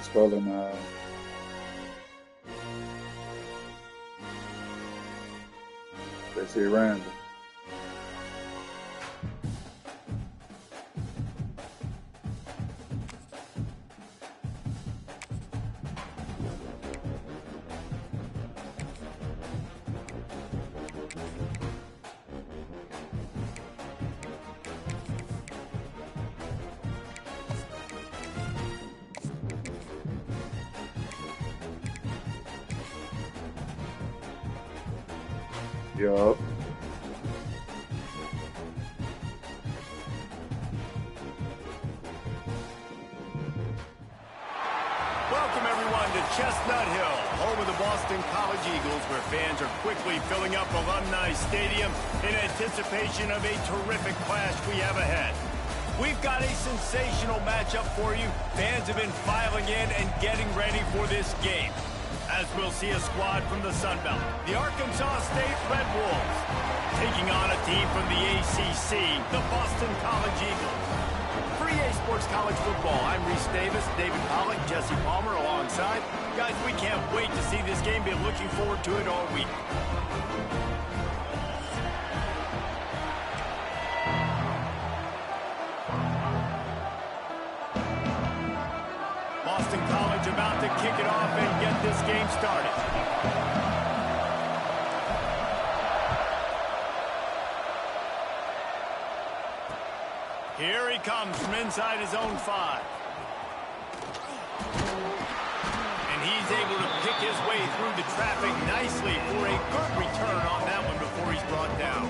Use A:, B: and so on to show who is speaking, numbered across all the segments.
A: scrolling. They see random. Yup.
B: Welcome everyone to Chestnut Hill, home of the Boston College Eagles, where fans are quickly filling up Alumni Stadium in anticipation of a terrific clash we have ahead. We've got a sensational matchup for you. Fans have been filing in and getting ready for this game, as we'll see a squad from the Sun Belt, the Arkansas State Red Wolves, taking on a team from the ACC, the Boston College Eagles. For EA Sports College Football, I'm Reese Davis, David Pollock, Jesse Palmer alongside. Guys, we can't wait to see this game. Been looking forward to it all week. Boston College about to kick it off and get this game started. Here he comes from inside his own 5. And he's able to pick his way through the traffic nicely for a good return on that one before he's brought down.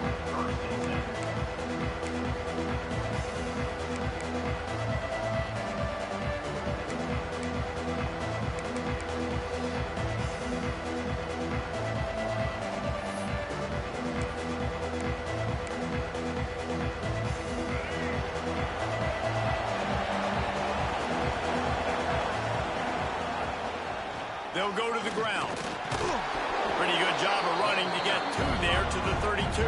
B: They'll go to the ground. Pretty good job of running to get there to the 32.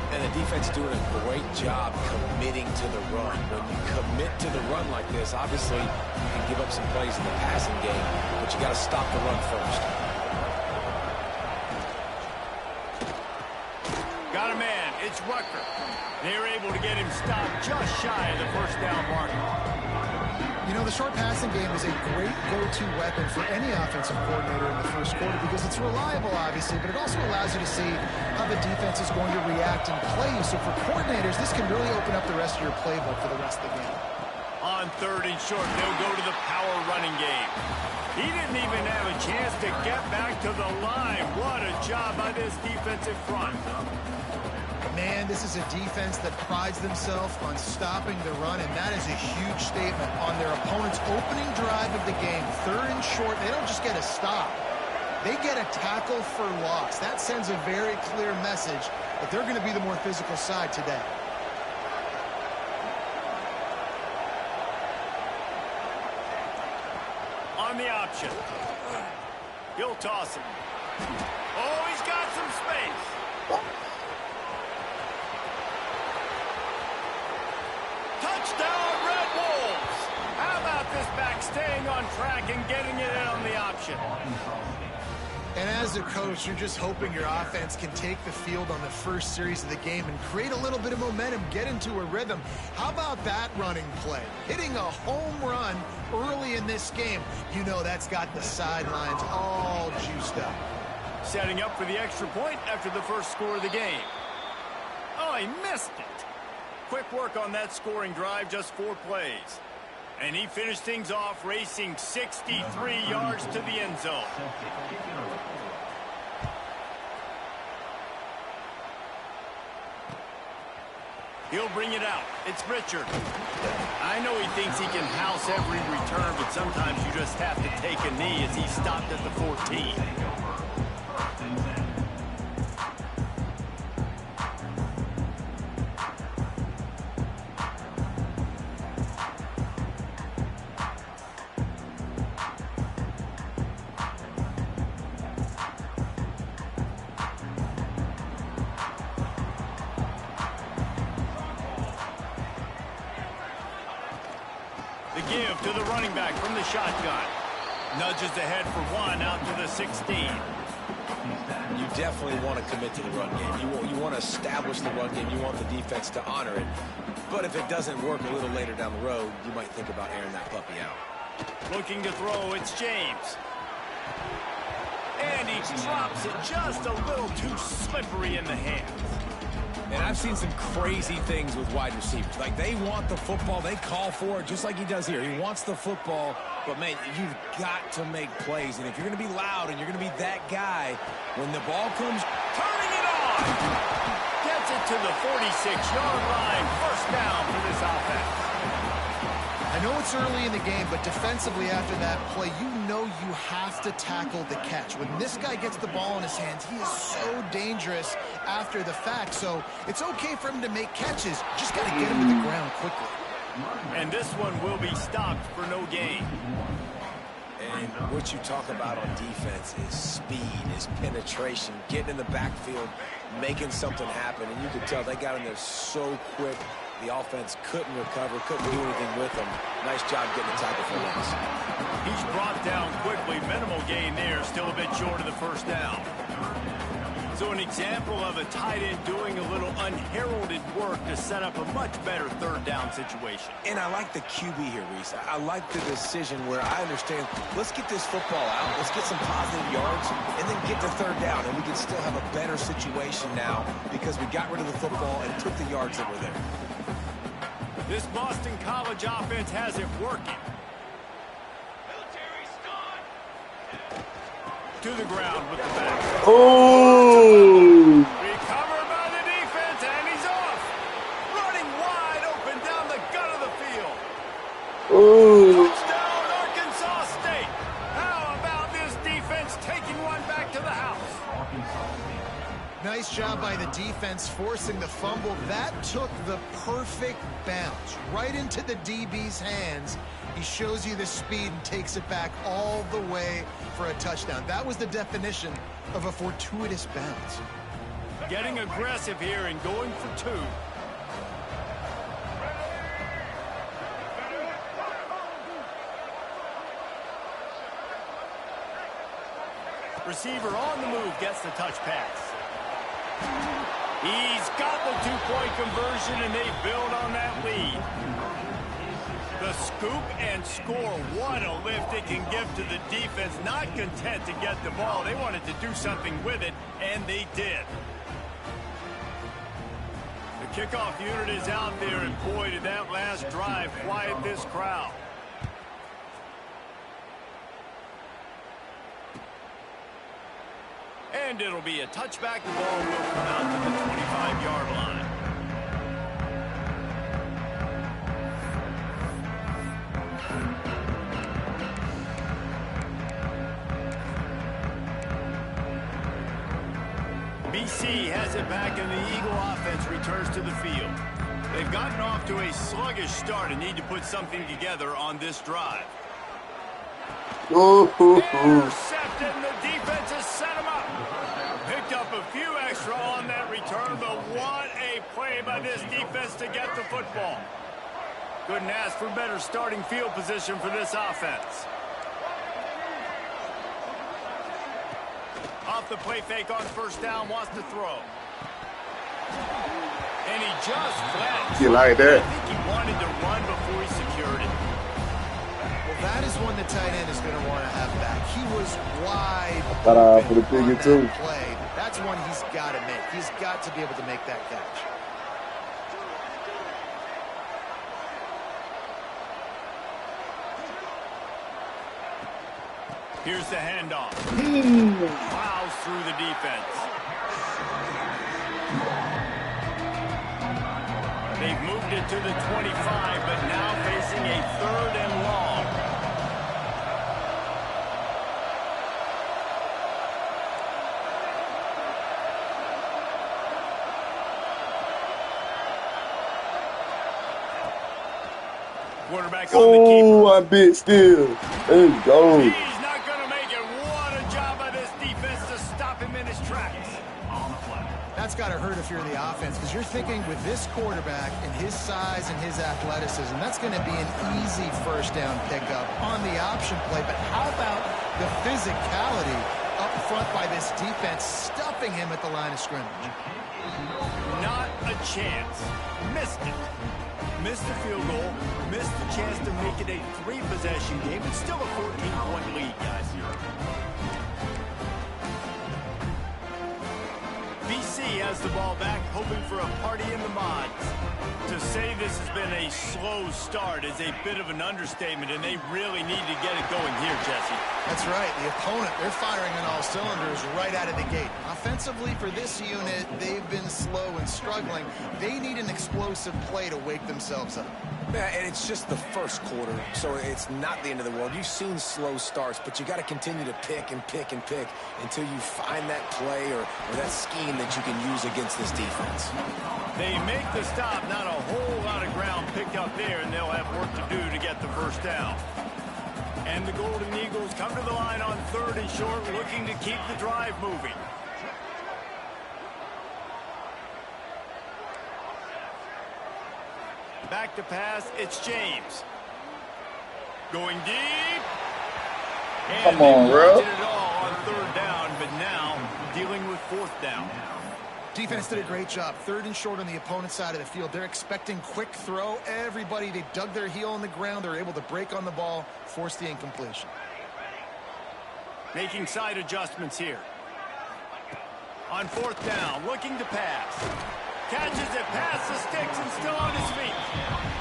C: And the defense doing a great job committing to the run. When you commit to the run like this, obviously you can give up some plays in the passing game, but you got to stop the run first.
B: Got a man. It's Rucker. They're able to get him stopped just shy of the first down mark.
D: You know, the short passing game is a great go-to weapon for any offensive coordinator in the first quarter because it's reliable, obviously, but it also allows you to see how the defense is going to react and play you. So for coordinators, this can really open up the rest of your playbook for the rest of the game.
B: On 3rd and short, they'll go to the power running game. He didn't even have a chance to get back to the line. What a job by this defensive front.
D: Man, this is a defense that prides themselves on stopping the run, and that is a huge statement on their opponent's opening drive of the game. 3rd and short, they don't just get a stop. They get a tackle for loss. That sends a very clear message that they're going to be the more physical side today.
B: On the option. He'll toss it. Oh, he's got some space. Touchdown, Red Wolves! How about this back staying on track and getting it in on the option?
D: And as a coach, you're just hoping your offense can take the field on the first series of the game and create a little bit of momentum, get into a rhythm. How about that running play? Hitting a home run early in this game. You know that's got the sidelines all juiced up.
B: Setting up for the extra point after the first score of the game. Oh, he missed it. Quick work on that scoring drive, just 4 plays. And he finished things off racing 63 yards to the end zone. He'll bring it out. It's Richard. I know he thinks he can house every return, but sometimes you just have to take a knee as he stopped at the 14. give to the running back from the shotgun. Nudges ahead for 1 out to the 16.
C: You definitely want to commit to the run game. You want to establish the run game. You want the defense to honor it. But if it doesn't work a little later down the road, you might think about airing that puppy out.
B: Looking to throw, it's James. And he drops it just a little too slippery in the hands.
C: And I've seen some crazy things with wide receivers. Like, they want the football. They call for it, just like he does here. He wants the football. But, man, you've got to make plays. And if you're going to be loud and you're going to be that guy, when the ball comes,
B: turning it on. Gets it to the 46-yard line. First down for this offense.
D: I know it's early in the game, but defensively after that play, you know you have to tackle the catch. When this guy gets the ball in his hands, he is so dangerous after the fact. So it's okay for him to make catches. Just got to get him to the ground quickly.
B: And this one will be stopped for no gain.
C: And what you talk about on defense is speed, is penetration, getting in the backfield, making something happen. And you could tell they got in there so quick. The offense couldn't recover, couldn't do anything with them. Nice job getting the tackle for loss.
B: He's brought down quickly. Minimal gain there. Still a bit short of the first down. So an example of a tight end doing a little unheralded work to set up a much better third down situation.
C: And I like the QB here, Reese. I like the decision where I understand, let's get this football out, let's get some positive yards, and then get to third down, and we can still have a better situation now because we got rid of the football and took the yards that were there.
B: This Boston College offense has it working. To the ground with the back.
A: Oh!
B: Recovered by the defense, and he's off. Running wide open down the gut of the field.
A: Oh!
B: Touchdown, Arkansas State. How about this defense taking one back to the house?
D: Nice job by the defense forcing the fumble. That took the perfect bounce right into the DB's hands. He shows you the speed and takes it back all the way for a touchdown. That was the definition of a fortuitous bounce.
B: Getting aggressive here and going for 2. Receiver on the move gets the touch pass. He's got the 2-point conversion, and they build on that lead. The scoop and score. What a lift it can give to the defense. Not content to get the ball. They wanted to do something with it, and they did. The kickoff unit is out there, and boy, did that last drive quiet this crowd. And it'll be a touchback. The ball will come out to the 25-yard line. BC has it back, and the Eagle offense returns to the field. They've gotten off to a sluggish start and need to put something together on this drive. Intercepted, and the defense has set him up. Picked up a few extra on that return, but what a play by this defense to get the football. Couldn't ask for better starting field position for this offense. Off the play fake on first down, wants to throw. And he just flashed.
A: You like that?
B: I think he wanted to run before he secured it.
D: Well, that is one the tight end is going to want to have back. He was wide
A: For the
D: open on
A: piggy too.
D: that play. That's one he's got to make. He's got to be able to make that catch.
B: Here's the handoff. Plows through the defense. They've moved it to the 25, but now facing a 3rd and long. Quarterback on the keeper.
A: Oh, I bit still. Let's go.
B: He's not going to make it. What a job by this defense to stop him in his tracks.
D: That's got to hurt if you're the offense, because you're thinking with this quarterback and his size and his athleticism, that's going to be an easy first down pickup on the option play. But how about the physicality up front by this defense, stuffing him at the line of scrimmage?
B: Not a chance. Missed it. Missed the field goal. Missed the chance to make it a 3-possession game. It's still a 14-point lead, guys. BC has the ball back, hoping for a party in the mods. To say this has been a slow start is a bit of an understatement, and they really need to get it going here, Jesse.
D: That's right. The opponent, they're firing on all cylinders right out of the gate. Offensively, for this unit, they've been slow and struggling. They need an explosive play to wake themselves up.
C: Yeah, and it's just the first quarter, so it's not the end of the world. You've seen slow starts, but you got to continue to pick and pick and pick until you find that play or that scheme that you can use against this defense.
B: They make the stop, not a whole lot of ground picked up there, and they'll have work to do to get the first down. And the Golden Eagles come to the line on 3rd and short, looking to keep the drive moving. Back to pass, it's James. Going deep. And
A: come on, bro.
B: They it all on 3rd down, but now dealing with 4th down.
D: Defense did a great job. 3rd and short on the opponent's side of the field. They're expecting quick throw. Everybody, they dug their heel in the ground. They're able to break on the ball, force the incompletion.
B: Making side adjustments here. On 4th down, looking to pass. Catches it past the sticks and still on his feet.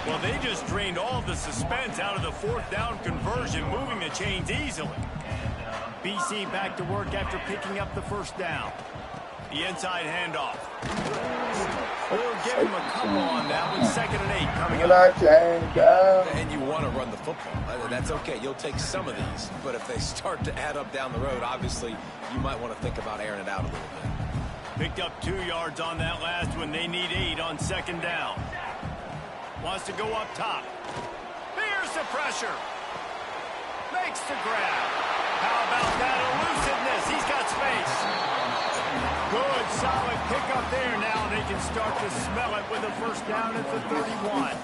B: Well, they just drained all the suspense out of the 4th down conversion, moving the chains easily. BC back to work after picking up the first down. The inside handoff. We'll give him a couple on that one. 2nd and 8 coming up.
C: And you want to run the football. That's okay. You'll take some of these. But if they start to add up down the road, obviously, you might want to think about airing it out a little bit.
B: Picked up 2 yards on that last one. They need 8 on 2nd down. Wants to go up top. Here's the pressure. Makes the grab. How about that elusiveness? He's got space. Good, solid pickup there. Now they can start to smell it with a first down at the 31.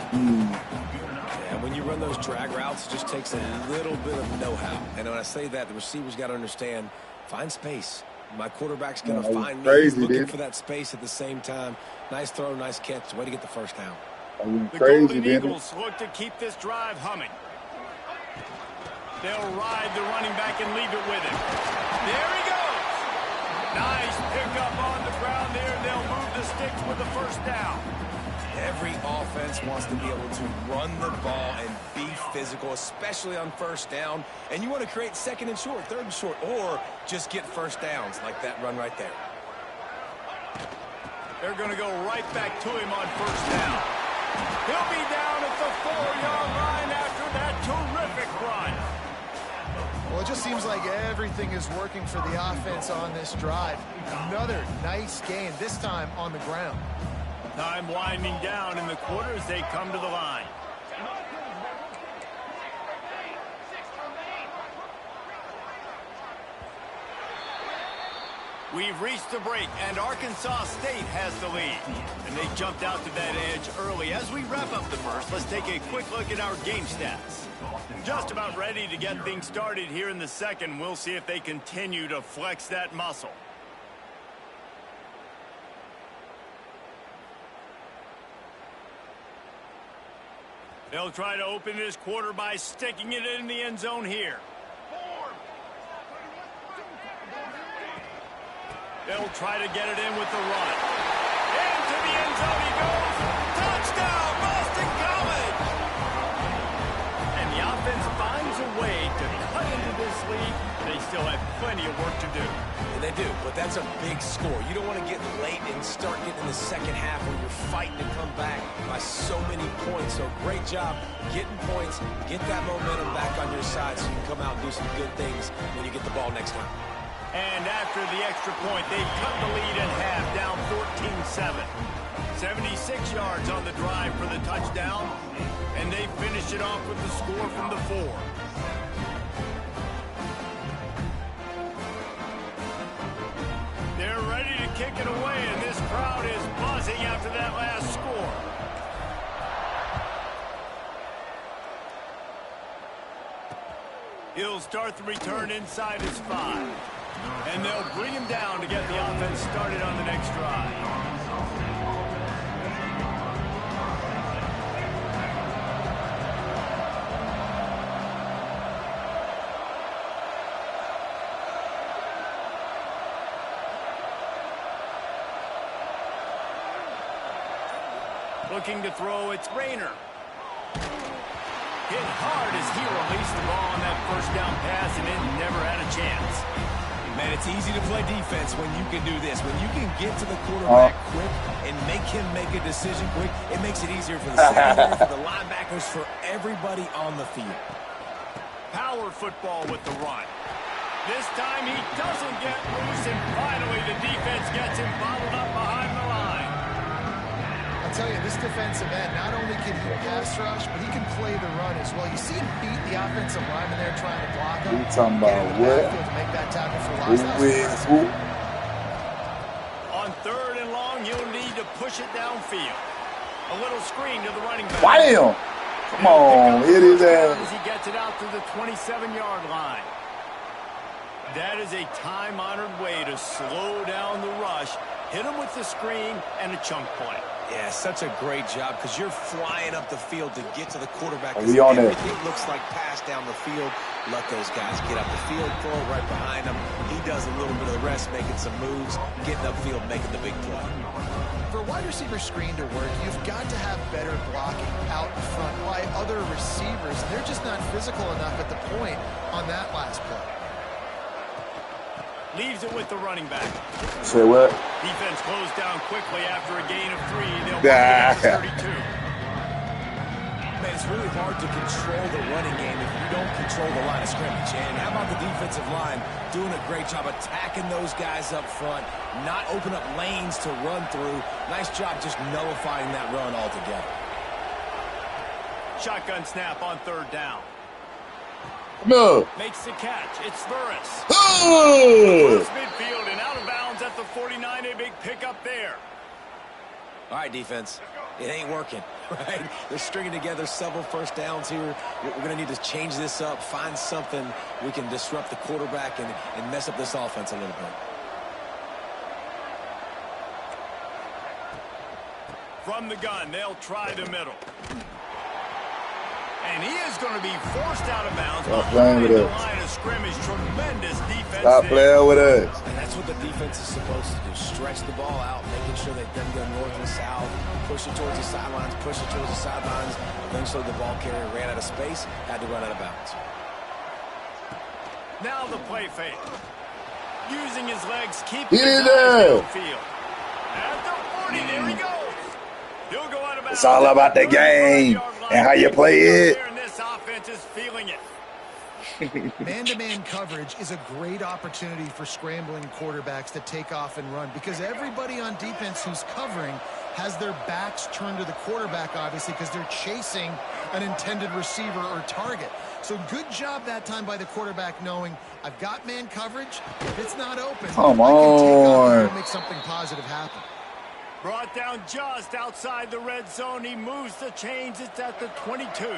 C: Yeah, when you run those drag routes, it just takes a little bit of know-how. And when I say that, the receivers got to understand, find space. My quarterback's going to find me. He's looking for that space at the same time. Nice throw, nice catch. Way to get the first down.
B: The Golden Eagles look to keep this drive humming. They'll ride the running back and leave it with him. There he goes. Nice pickup on the ground there. They'll move the sticks with the first down.
C: Every offense wants to be able to run the ball and be physical, especially on first down. And you want to create 2nd and short, 3rd and short, or just get first downs like that run right there.
B: They're going to go right back to him on first down. He'll be down at the 4-yard line after that terrific run.
D: Well, it just seems like everything is working for the offense on this drive. Another nice game, this time on the ground.
B: Time winding down in the quarter as they come to the line. We've reached the break, and Arkansas State has the lead. And they jumped out to that edge early. As we wrap up the first, let's take a quick look at our game stats. Just about ready to get things started here in the second. We'll see if they continue to flex that muscle. They'll try to open this quarter by sticking it in the end zone here. They'll try to get it in with the run. Into the end zone he goes. Touchdown, Boston College! And the offense finds a way to cut into this lead. They still have plenty of work to do.
C: And they do, but that's a big score. You don't want to get late and start getting in the second half where you're fighting to come back by so many points. So great job getting points, get that momentum back on your side so you can come out and do some good things when you get the ball next time.
B: And after the extra point, they cut the lead in half, down 14-7. 76 yards on the drive for the touchdown, and they finish it off with the score from the 4. They're ready to kick it away, and this crowd is buzzing after that last score. He'll start the return inside his 5. And they'll bring him down to get the offense started on the next drive. Looking to throw, it's Rayner. Hit hard as he released the ball on that first down pass, and it never had a chance.
C: Man, it's easy to play defense when you can do this. When you can get to the quarterback quick and make him make a decision quick, it makes it easier for the secondary, for the linebackers, for everybody on the field.
B: Power football with the run. This time he doesn't get loose, and finally the defense gets him bottled up behind the line.
D: I'll tell you, this defensive end, not only can he pass rush, but he can play the run as well. You see him beat the offensive lineman there trying to block him.
A: You talking about what?
D: To make that tackle for loss.
B: On 3rd and long, you'll need to push it downfield. A little screen to the running back.
A: Bam! Come on, hit his ass.
B: As he gets it out to the 27-yard line. That is a time-honored way to slow down the rush. Hit him with the screen and a chunk play.
C: Yeah, such a great job because you're flying up the field to get to the quarterback.
A: We on it.
C: Everything looks like pass down the field. Let those guys get up the field, throw it right behind him. He does a little bit of the rest, making some moves, getting upfield, making the big play.
D: For a wide receiver screen to work, you've got to have better blocking out in front by other receivers. They're just not physical enough at the point on that last play.
B: Leaves it with the running back.
A: Say what?
B: Defense closed down quickly after a gain of 3. They'll get to 32.
C: Man, it's really hard to control the running game if you don't control the line of scrimmage. And how about the defensive line doing a great job attacking those guys up front, not open up lanes to run through. Nice job just nullifying that run altogether.
B: Shotgun snap on 3rd down.
A: No.
B: Makes the catch. It's Burris.
A: Oh!
B: Close midfield and out of bounds at the 49. A big pickup there.
C: All right, defense. It ain't working, right? They're stringing together several first downs here. We're going to need to change this up, find something we can disrupt the quarterback and mess up this offense a little bit.
B: From the gun, they'll try the middle. And he is going to be forced out of bounds behind the line of scrimmage. Tremendous defense.
A: Stop playing with us.
C: And that's what the defense is supposed to do. Stretch the ball out, making sure they then go north and south, push it towards the sidelines, push it towards the sidelines. Eventually the ball carrier ran out of space, had to run out of bounds.
B: Now the play fake. Using his legs, keeping his eyes downfield. At the 40, there he goes. He'll go out of bounds.
A: It's all about the game and how you play it.
B: And this offense is feeling it.
D: Man-to-man coverage is a great opportunity for scrambling quarterbacks to take off and run because everybody on defense who's covering has their backs turned to the quarterback, obviously, because they're chasing an intended receiver or target. So good job that time by the quarterback knowing I've got man coverage. If it's not open,
A: Come
D: I can take off
A: on.
D: and make something positive happen.
B: Brought down just outside the red zone. He moves the chains. It's at the 22.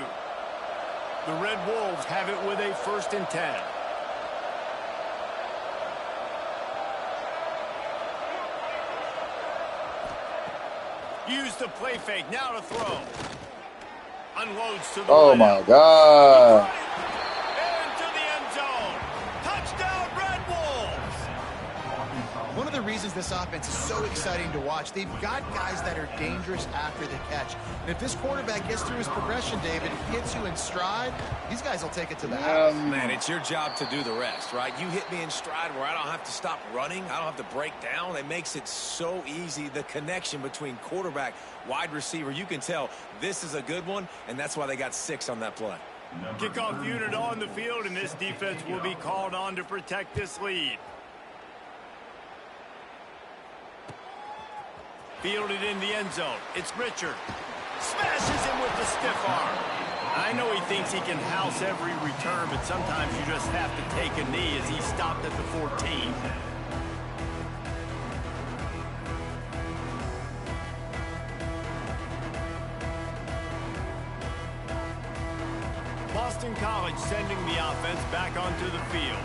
B: The Red Wolves have it with a 1st and 10. Use the play fake. Now to throw. Unloads to the
A: Oh
B: right.
A: my God.
B: Into the end zone. Touchdown, Red Wolves.
D: One of the reasons this offense is so exciting to watch, they've got guys that are dangerous after the catch. And if this quarterback gets through his progression, David, and hits you in stride, these guys will take it to the house.
C: Man, it's your job to do the rest, right? You hit me in stride where I don't have to stop running. I don't have to break down. It makes it so easy. The connection between quarterback, wide receiver, you can tell this is a good one, and that's why they got 6 on that play.
B: Kickoff unit on the field, and this defense will be called on to protect this lead. Fielded in the end zone. It's Richard. Smashes him with the stiff arm. I know he thinks he can house every return, but sometimes you just have to take a knee as he stopped at the 14. Boston College sending the offense back onto the field.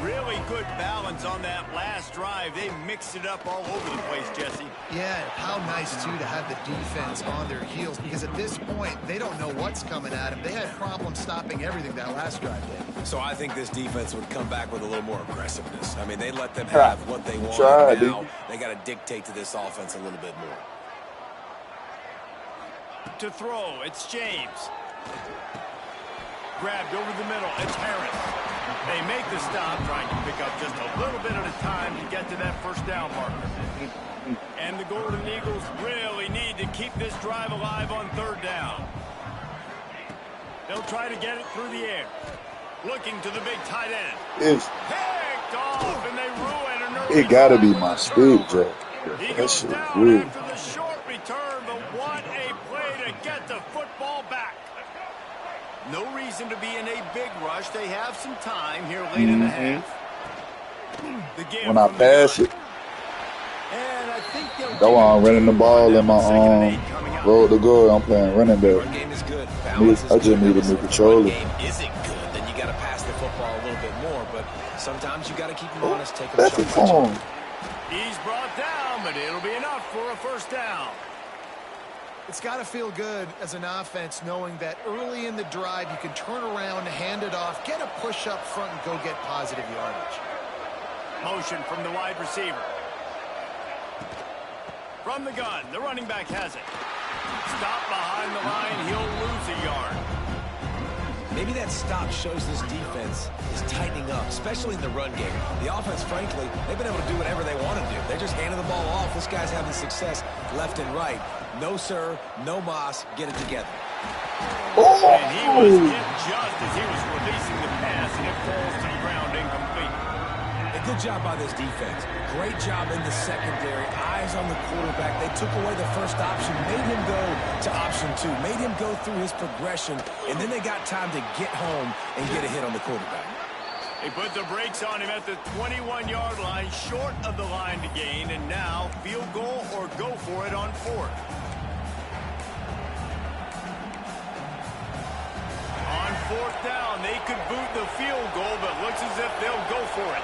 B: Really good balance on that last drive. They mixed it up all over the place, Jesse.
D: Yeah, how nice, too, to have the defense on their heels, because at this point, they don't know what's coming at them. They had problems stopping everything that last drive did.
C: So I think this defense would come back with a little more aggressiveness. I mean, they let them have what they want. Now they got to dictate to this offense a little bit more.
B: To throw, it's James. Grabbed over the middle, it's Harris. They make the stop, trying to pick up just a little bit at a time to get to that first down marker. And the Golden Eagles really need to keep this drive alive on third down. They'll try to get it through the air. Looking to the big tight end. Picked off, and they ruin an early.
A: It gotta be my speed, Joe.
B: He
A: That
B: goes
A: shit
B: down
A: weird.
B: after the short return, but what a play to get the football back. No reason to be in a big rush. They have some time here late in the half.
A: When I pass it,
B: And I think they'll
A: go on running the ball in my road to go. I'm playing running back.
C: Run game is good. Balance is
A: I just
C: good.
A: need a
C: If
A: new
C: the
A: controller.
C: run game isn't good, then you got to pass the football a little bit more. But sometimes you got to keep them honest, take them
A: That's
C: shot
A: the
C: by shot.
A: phone.
B: He's brought down, but it'll be enough for a first down.
D: It's got to feel good as an offense knowing that early in the drive you can turn around, hand it off, get a push up front, and go get positive yardage.
B: Motion from the wide receiver. From the gun, the running back has it. Stop behind the line, he'll lose a yard.
C: Maybe that stop shows this defense is tightening up, especially in the run game. The offense, frankly, they've been able to do whatever they want to do. They just handed the ball off. This guy's having success left and right. No, sir, no mas, get it together.
B: And he was hit just as he was releasing the pass, and it falls to the ground incomplete.
C: A good job by this defense. Great job in the secondary. Eyes on the quarterback. They took away the first option, made him go to option 2, made him go through his progression, and then they got time to get home and get a hit on the quarterback.
B: They put the brakes on him at the 21-yard line, short of the line to gain, and now field goal or go for it on fourth. On fourth down, they could boot the field goal, but looks as if they'll go for it.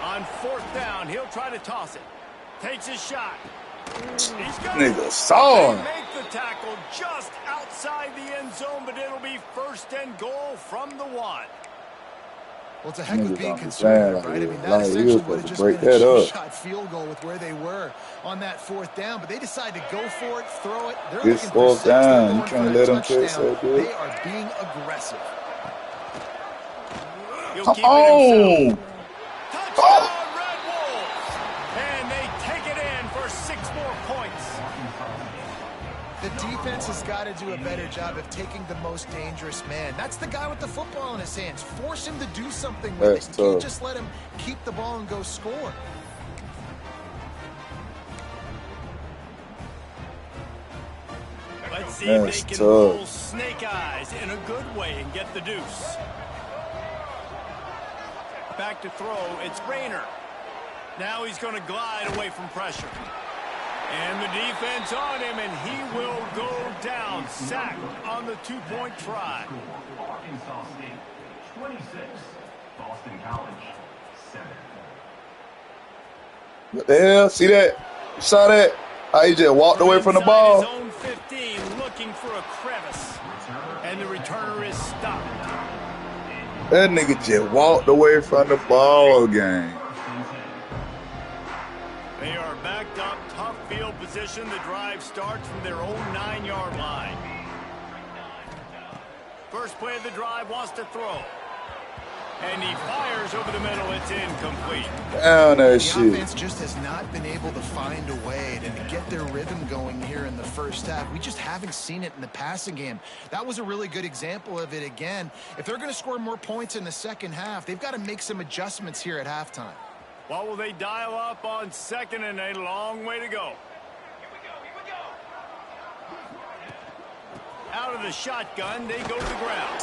B: On fourth down, he'll try to toss it. Takes a shot. He's got it.
A: Nigga saw
B: They
A: him.
B: make the tackle just outside the end zone, but it'll be first and goal from the 1.
D: Well, it's a heck of
A: Niggas
D: being
A: on the
D: conservative,
A: sand,
D: right? I
A: like,
D: mean, that
A: like, he
D: essentially
A: was
D: would have
A: supposed to
D: just
A: break
D: been a
A: that up.
D: two-shot field goal with where they were on that fourth down, but they decided to go for it, throw it. They're
A: This
D: looking for
A: fourth
D: 6. They're
A: down,
D: going
A: you
D: for
A: can't
D: a
A: let them catch
D: touchdown.
A: that good.
D: They are being aggressive.
B: He'll
A: Come
B: keep it himself.
A: on.
B: Touchdown, Red Wolves! And they take it in for 6 more points.
D: The defense has got to do a better job of taking the most dangerous man. That's the guy with the football in his hands. Force him to do something with
A: That's
D: it. You can't
A: tough.
D: just let him keep the ball and go score.
B: Let's see
A: That's
B: if they can
A: tough.
B: roll snake eyes in a good way and get the deuce. Back to throw, it's Rayner. Now he's going to glide away from pressure. And the defense on him, and he will go down. Sacked on the 2-point try.
E: Arkansas State, 26. Boston College, 7.
A: What the hell? See that? You saw that? How he just walked away from the
B: Inside
A: ball?
B: his own 15, looking for a crevice. And the returner is stopped.
A: That nigga just walked away from the ball game.
B: They are backed up, tough field position. The drive starts from their own 9-yard line. First play of the drive, wants to throw. And he fires over the middle. It's incomplete.
A: Down that
D: The
A: shit.
D: offense just has not been able to find a way to get their rhythm going here in the first half. We just haven't seen it in the passing game. That was a really good example of it again. If they're going to score more points in the second half, they've got to make some adjustments here at halftime.
B: What will they dial up on second and a long way to go? Out of the shotgun, they go to the ground.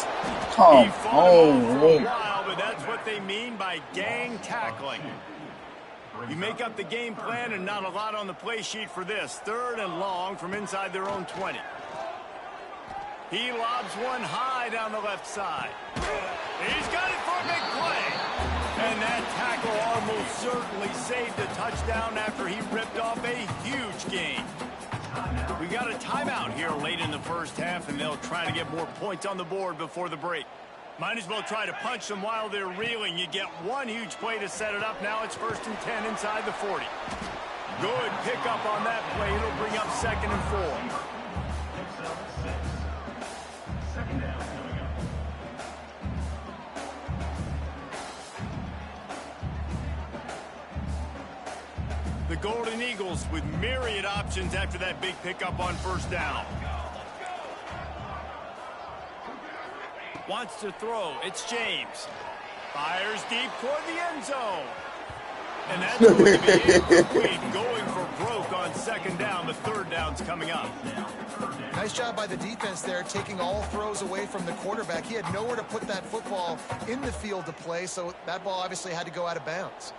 A: Come
B: He fought him off for a
A: on.
B: while, but that's what they mean by gang tackling. You make up the game plan and not a lot on the play sheet for this. 3rd and long from inside their own 20. He lobs one high down the left side. He's got it for a big play. And that tackle almost certainly saved a touchdown after he ripped off a huge gain. We got a timeout here late in the first half, and they'll try to get more points on the board before the break. Might as well try to punch them while they're reeling. You get one huge play to set it up. Now it's 1st and 10 inside the 40. Good pickup on that play. It'll bring up 2nd and 4.
E: Second down coming up.
B: The Golden Eagles with myriad options after that big pickup on 1st down. Wants to throw. It's James. Fires deep toward the end zone. And that's going to be incomplete. Going for broke on 2nd down. The 3rd down's coming up.
D: Nice job by the defense there, taking all throws away from the quarterback. He had nowhere to put that football in the field to play, so that ball obviously had to go out of bounds.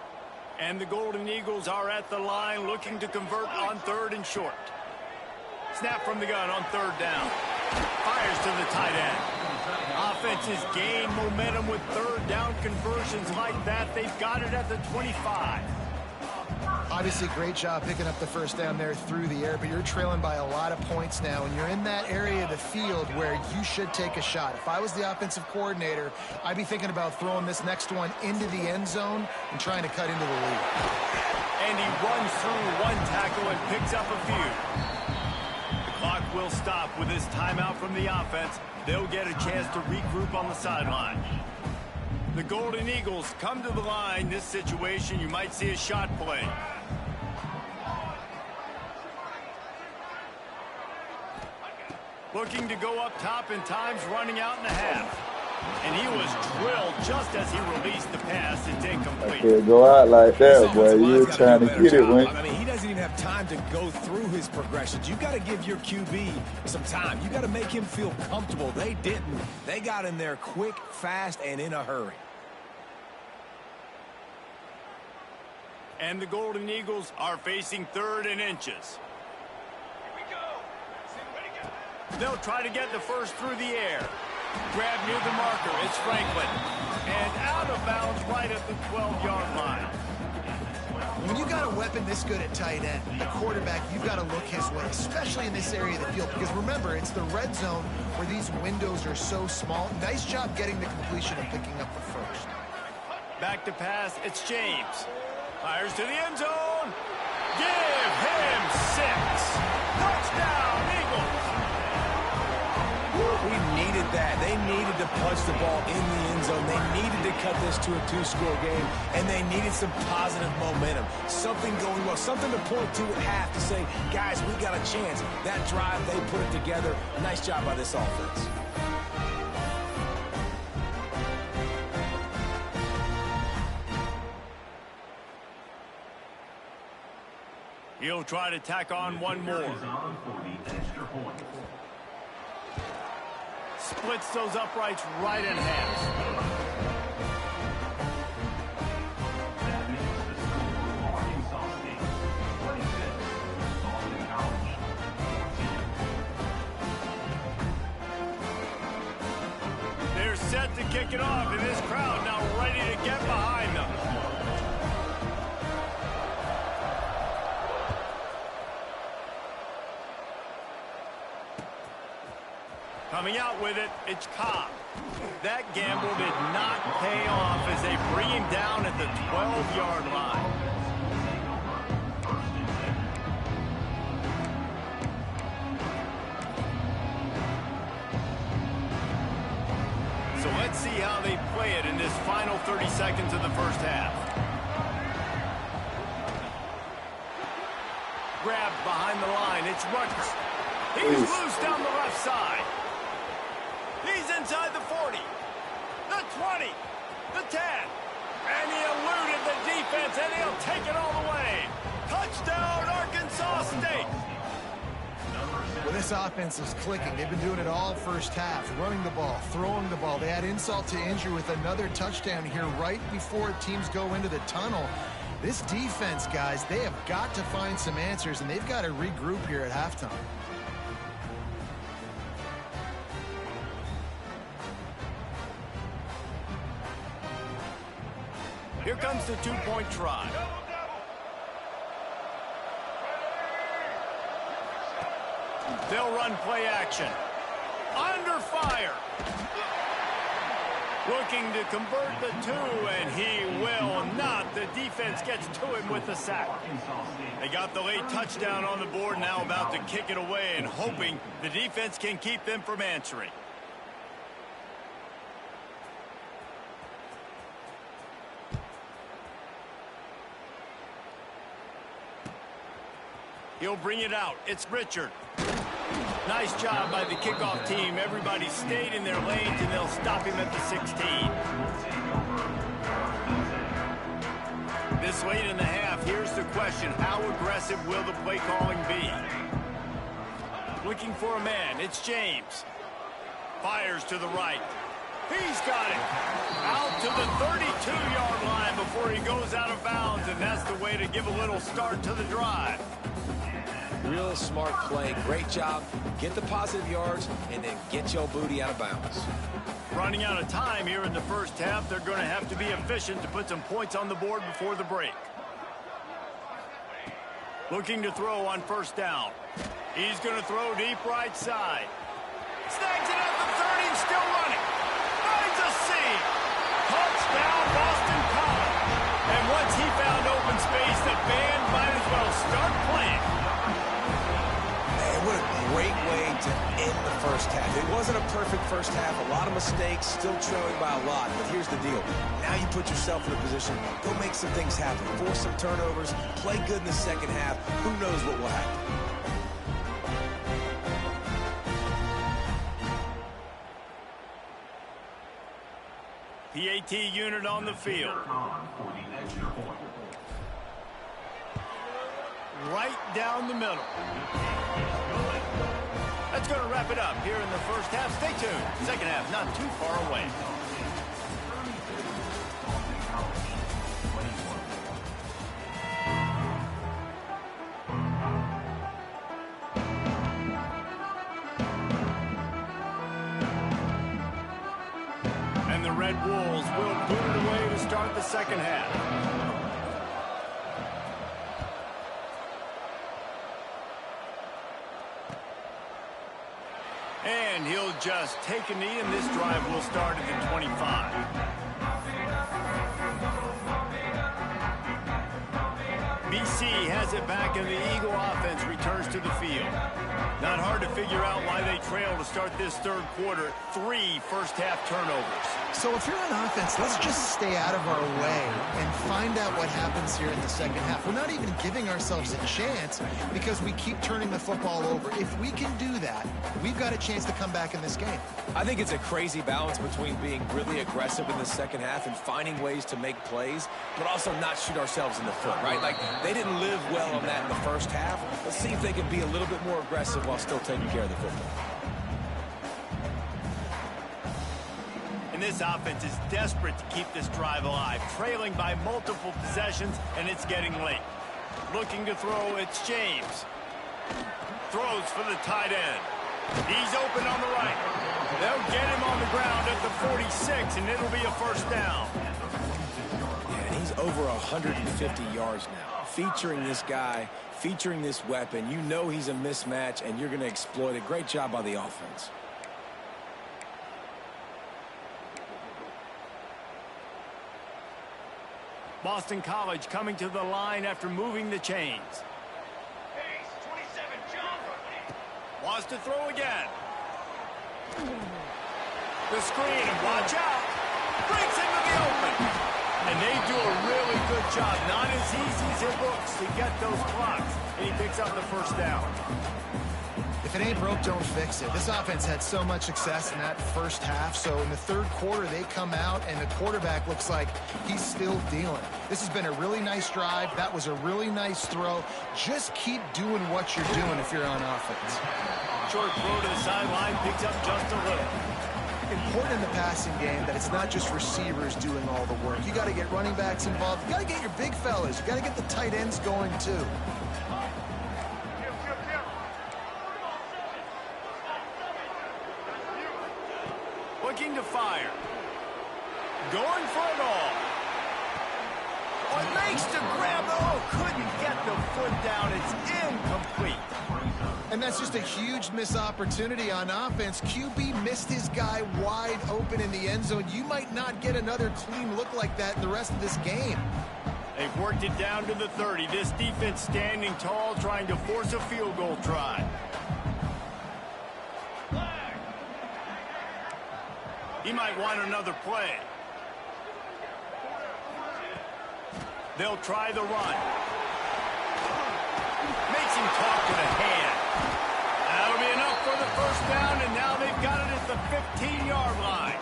B: And the Golden Eagles are at the line looking to convert on 3rd and short. Snap from the gun on 3rd down. Fires to the tight end. Offenses gain momentum with 3rd down conversions like that. They've got it at the 25.
D: Obviously, great job picking up the 1st down there through the air, but you're trailing by a lot of points now, and you're in that area of the field where you should take a shot. If I was the offensive coordinator, I'd be thinking about throwing this next one into the end zone and trying to cut into the lead.
B: And he runs through one tackle and picks up a few. The clock will stop with this timeout from the offense. They'll get a chance to regroup on the sideline. The Golden Eagles come to the line. This situation, you might see a shot play. Looking to go up top, and time's running out in the half. And he was drilled just as he released the pass. It's incomplete.
A: Okay, go out like that, boy. You're trying to get it, man.
C: I mean, he doesn't even have time to go through his progressions. You got to give your QB some time. You got to make him feel comfortable. They didn't. They got in there quick, fast, and in a hurry.
B: And the Golden Eagles are facing 3rd and inches. They'll try to get the first through the air. Grab near the marker. It's Franklin. And out of bounds right at the 12-yard line.
D: When you got a weapon this good at tight end, the quarterback, you've got to look his way, especially in this area of the field. Because remember, it's the red zone where these windows are so small. Nice job getting the completion and picking up the first.
B: Back to pass. It's James. Fires to the end zone. Give him 6. Touchdown, Eagles.
C: We needed that. They needed to punch the ball in the end zone. They needed to cut this to a 2-score game, and they needed some positive momentum. Something going well, something to point to at half to say, guys, we got a chance. That drive, they put it together. Nice job by this offense.
B: He'll try to tack on one more. Splits those uprights right in half.
E: That makes the score Arkansas State 26, Boston College 14.
B: They're set to kick it off, and this crowd now ready to get behind them. Coming out with it, it's Ncaa. That gamble did not pay off as they bring him down at the 12-yard line. So let's see how they play it in this final 30 seconds of the first half. Grabbed behind the line, it's Rutgers. He's loose down the left side. He's inside the 40, the 20, the 10, and he eluded the defense, and he'll take it all the way. Touchdown, Arkansas State.
D: Well, this offense is clicking. They've been doing it all first half, running the ball, throwing the ball. They had insult to injury with another touchdown here right before teams go into the tunnel. This defense, guys, they have got to find some answers, and they've got to regroup here at halftime.
B: Here comes the two-point try. They'll run play action. Under fire. Looking to convert the two, and he will not. The defense gets to him with the sack. They got the late touchdown on the board, now about to kick it away and hoping the defense can keep them from answering. He'll bring it out. It's Richard. Nice job by the kickoff team. Everybody stayed in their lanes, and they'll stop him at the 16. This late in the half, here's the question. How aggressive will the play calling be? Looking for a man. It's James. Fires to the right. He's got it. Out to the 32-yard line before he goes out of bounds, and that's the way to give a little start to the drive.
C: Real smart play. Great job. Get the positive yards and then get your booty out of bounds.
B: Running out of time here in the first half. They're going to have to be efficient to put some points on the board before the break. Looking to throw on first down. He's going to throw deep right side. Snags it at the 30, still running. Finds a seam. Touchdown, Boston College. And once he found open space, the band might as well start playing.
C: What a great way to end the first half. It wasn't a perfect first half. A lot of mistakes, still trailing by a lot. But here's the deal. Now you put yourself in a position, go make some things happen. Force some turnovers, play good in the second half. Who knows what will happen?
B: PAT unit on the field. Right down the middle. That's going to wrap it up here in the first half. Stay tuned. Second half not too far away. And the Red Wolves will boot it away to start the second half. And he'll just take a knee, and this drive will start at the 25. BC has it back, and the Eagle offense returns to the field. Not hard to figure out why they trail to start this third quarter. 3 first-half turnovers.
D: So if you're on offense, let's just stay out of our way and find out what happens here in the second half. We're not even giving ourselves a chance because we keep turning the football over. If we can do that, we've got a chance to come back in this game.
C: I think it's a crazy balance between being really aggressive in the second half and finding ways to make plays, but also not shoot ourselves in the foot, right? Like, they didn't live well on that in the first half. Let's see if they can be a little bit more aggressive while still taking care of the football.
B: And this offense is desperate to keep this drive alive, trailing by multiple possessions, and it's getting late. Looking to throw, it's James. Throws for the tight end. He's open on the right. They'll get him on the ground at the 46, and it'll be a first down.
C: Yeah, and he's over 150 yards now. Featuring this guy, featuring this weapon, you know he's a mismatch, and you're going to exploit it. Great job by the offense.
B: Boston College coming to the line after moving the chains. Wants to throw again. The screen, and watch out. Breaks into the open. And they do a really good job. Not as easy as it looks to get those blocks. And he picks up the first down.
D: If it ain't broke, don't fix it. This offense had so much success in that first half, so in the third quarter, they come out, and the quarterback looks like he's still dealing. This has been a really nice drive. That was a really nice throw. Just keep doing what you're doing if you're on offense.
B: Short throw to the sideline, picks up just a little.
D: important in the passing game that it's not just receivers doing all the work. You got to get running backs involved. You got to get your big fellas. You got to get the tight ends going too.
B: Looking to fire. Going for it all. Oh, makes to grab. Oh, couldn't get the foot down. It's incomplete.
D: And that's just a huge missed opportunity on offense. QB missed his guy wide open in the end zone. You might not get another clean look like that in the rest of this game.
B: They've worked it down to the 30. This defense standing tall, trying to force a field goal try. He might want another play. They'll try the run. Makes him talk to the hand. That'll be enough for the first down, and now they've got it at the 15-yard line.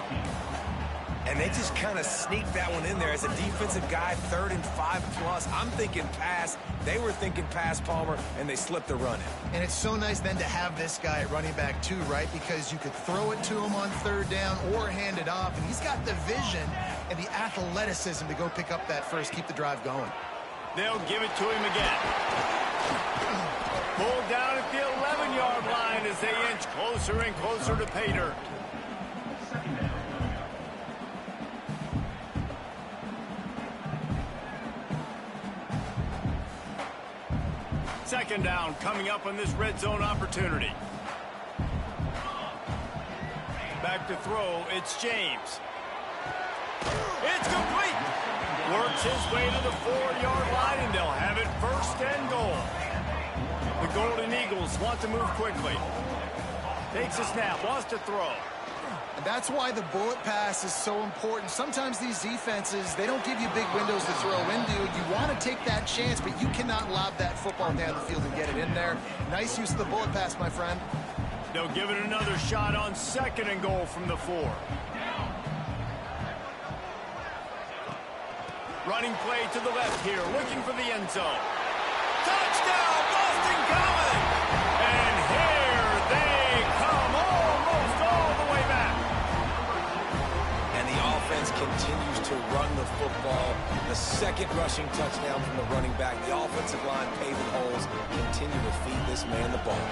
C: And they just kind of sneaked that one in there as a defensive guy, 3rd and 5+. I'm thinking pass. They were thinking pass, Palmer, and they slipped the run in.
D: And it's so nice then to have this guy at running back too, right? Because you could throw it to him on 3rd down or hand it off, and he's got the vision and the athleticism to go pick up that first, keep the drive going.
B: They'll give it to him again. Pulled down at the 11-yard line as they inch closer and closer to pay dirt. Second down coming up on this red zone opportunity. Back to throw, it's James. It's complete. Works his way to the 4-yard line, and they'll have it 1st and goal. The Golden Eagles want to move quickly. Takes a snap, wants to throw.
D: And that's why the bullet pass is so important. Sometimes these defenses, they don't give you big windows to throw into. You want to take that chance, but you cannot lob that football down the field and get it in there. Nice use of the bullet pass, my friend.
B: They'll give it another shot on 2nd and goal from the 4. Running play to the left here, looking for the end zone. Touchdown, Boston College! And here they come, almost all the way back.
C: And the offense continues to run the football. The 2nd rushing touchdown from the running back. The offensive line paving holes. Continue to feed this man the ball.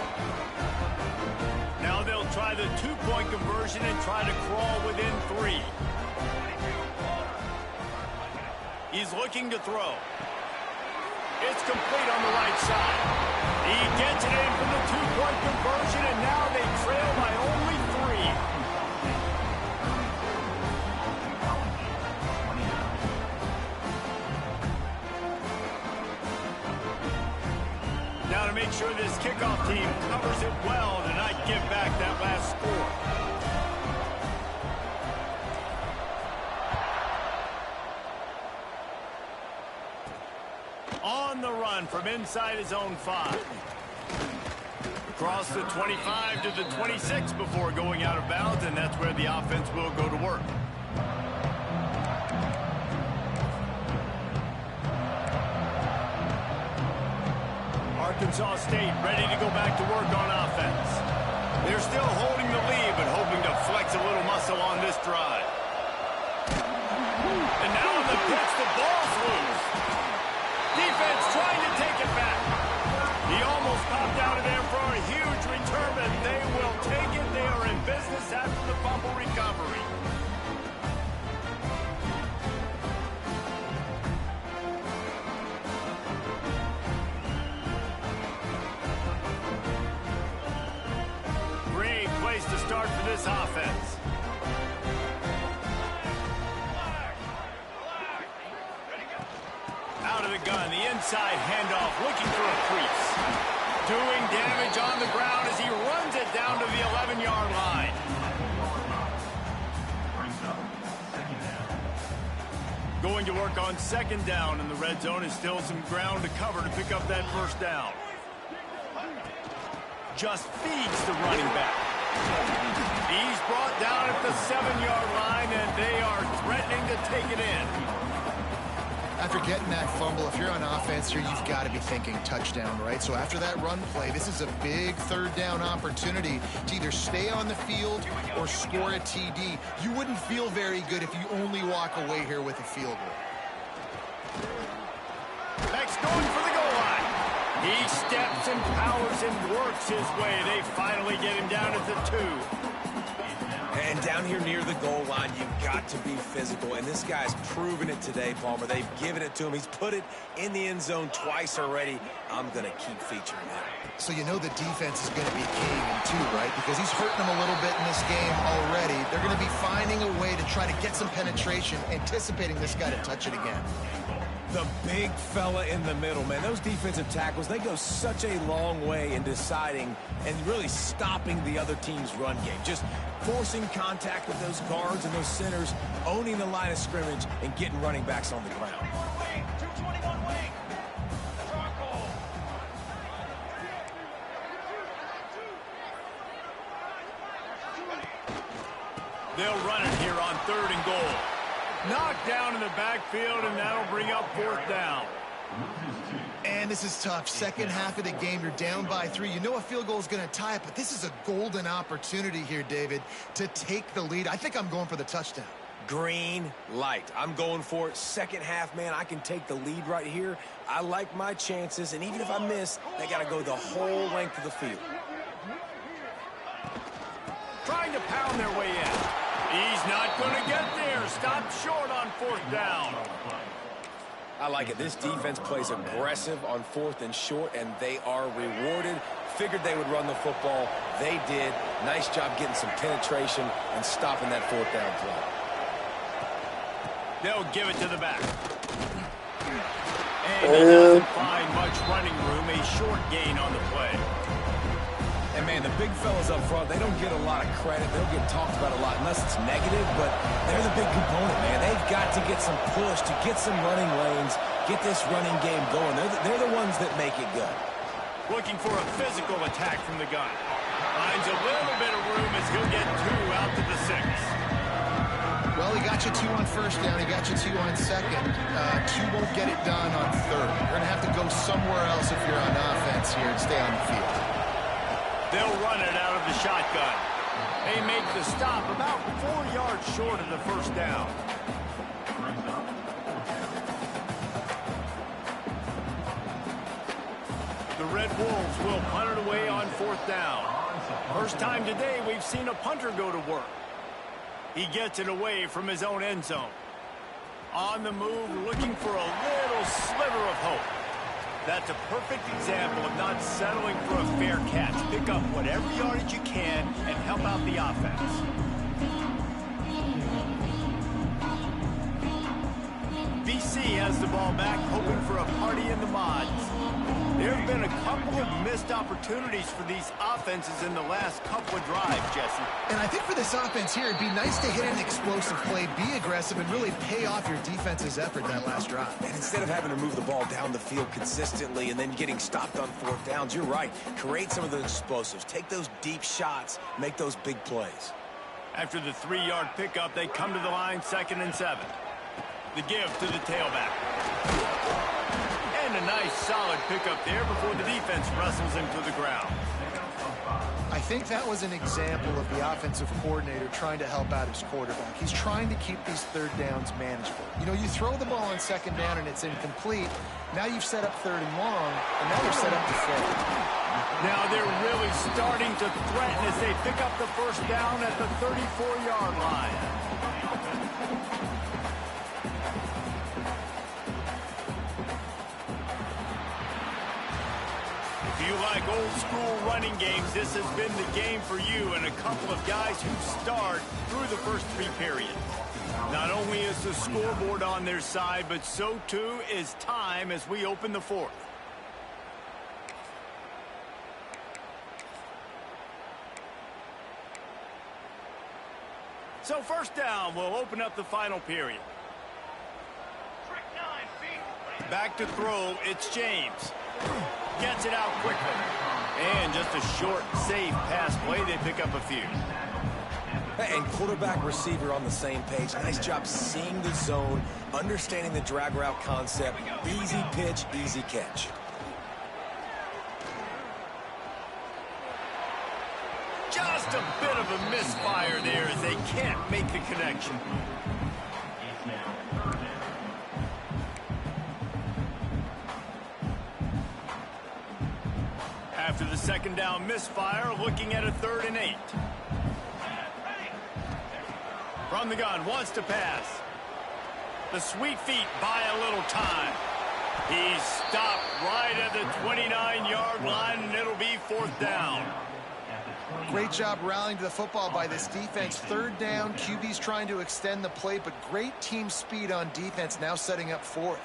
B: Now they'll try the 2-point conversion and try to crawl within 3. He's looking to throw. It's complete on the right side. He gets it in from the 2-point conversion, and now they trail by only 3. Now to make sure this kickoff team covers it well to not give back that last score. On the run from inside his own 5. Across the 25 to the 26 before going out of bounds, and that's where the offense will go to work. Arkansas State ready to go back to work on offense. They're still holding the lead, but hoping to flex a little muscle on this drive. And now on the pitch, the ball's loose. Defense trying to take it back. He almost popped out of there for a huge return, and they will take it. They are in business after the fumble recovery. Great place to start for this offense. Out of the gun, the inside handoff, looking for a crease. Doing damage on the ground as he runs it down to the 11-yard line. Going to work on 2nd down, and the red zone is still some ground to cover to pick up that 1st down. Just feeds the running back. He's brought down at the 7-yard line, and they are threatening to take it in.
D: After getting that fumble, if you're on offense here, you've got to be thinking touchdown, right? So after that run play, this is a big third down opportunity to either stay on the field or score a TD. You wouldn't feel very good if you only walk away here with a field goal.
B: Beck's going for the goal line. He steps and powers and works his way. They finally get him down at the 2.
C: And down here near the goal line, you've got to be physical. And this guy's proven it today, Palmer. They've given it to him. He's put it in the end zone twice already. I'm going to keep featuring that.
D: So you know the defense is going to be keying him too, right? Because he's hurting them a little bit in this game already. They're going to be finding a way to try to get some penetration, anticipating this guy to touch it again.
C: The big fella in the middle, man. Those defensive tackles, they go such a long way in deciding and really stopping the other team's run game. Just forcing contact with those guards and those centers, owning the line of scrimmage, and getting running backs on the ground.
B: They'll run it here on 3rd and goal. Knocked down in the backfield, and that'll bring up 4th down.
D: And this is tough. Second half of the game, you're down by 3. You know a field goal is going to tie it, but this is a golden opportunity here, David, to take the lead. I think I'm going for the touchdown.
C: Green light. I'm going for it. Second half, man, I can take the lead right here. I like my chances, and even if I miss, they got to go the whole length of the field.
B: Trying to pound their way in. He's not going to get there. Stopped short on 4th down.
C: I like it. This defense plays aggressive on 4th and short, and they are rewarded. Figured they would run the football. They did. Nice job getting some penetration and stopping that 4th down play.
B: They'll give it to the back. And he doesn't find much running room. A short gain on the play.
C: And, man, the big fellas up front, they don't get a lot of credit. They don't get talked about a lot unless it's negative, but they're the big component, man. They've got to get some push, to get some running lanes, get this running game going. They're the ones that make it good.
B: Looking for a physical attack from the gun. Finds a little bit of room as he'll get 2 out to the 6.
D: Well, he got you 2 on 1st down. He got you 2 on 2nd. 2 won't get it done on 3rd. You're going to have to go somewhere else if you're on offense here and stay on the field.
B: They'll run it out of the shotgun. They make the stop about 4 yards short of the 1st down. The Red Wolves will punt it away on 4th down. First time today we've seen a punter go to work. He gets it away from his own end zone. On the move, looking for a little sliver of hope. That's a perfect example of not settling for a fair catch. Pick up whatever yardage you can and help out the offense. BC has the ball back, hoping for a party in the mods. There have been a couple of missed opportunities for these offenses in the last couple of drives, Jesse.
D: And I think for this offense here, it'd be nice to hit an explosive play, be aggressive, and really pay off your defense's effort that last drive.
C: And instead of having to move the ball down the field consistently and then getting stopped on 4th downs, you're right. Create some of those explosives. Take those deep shots. Make those big plays.
B: After the 3-yard pickup, they come to the line, 2nd and 7. The give to the tailback. And a nice solid pickup there before the defense wrestles him to the ground.
D: I think that was an example of the offensive coordinator trying to help out his quarterback. He's trying to keep these 3rd downs manageable. You know, you throw the ball on 2nd down and it's incomplete. Now you've set up 3rd and long, and now you're set up to 4th.
B: Now they're really starting to threaten as they pick up the 1st down at the 34-yard line. If you like old school running games, this has been the game for you and a couple of guys who start through the first 3 periods. Not only is the scoreboard on their side, but so too is time as we open the 4th. So 1st down will open up the final period. Back to throw, it's James. Gets it out quickly. And just a short, safe pass play, they pick up a few.
C: And quarterback receiver on the same page. Nice job seeing the zone, understanding the drag route concept. Easy pitch, easy catch.
B: Just a bit of a misfire there as they can't make the connection.
E: It's now third down.
B: After the second down misfire, looking at a 3rd and 8. From the gun, wants to pass. The sweet feet buy a little time. He's stopped right at the 29-yard line, and it'll be 4th down.
D: Great job rallying to the football by this defense. 3rd down, QB's trying to extend the play, but great team speed on defense, now setting up 4th.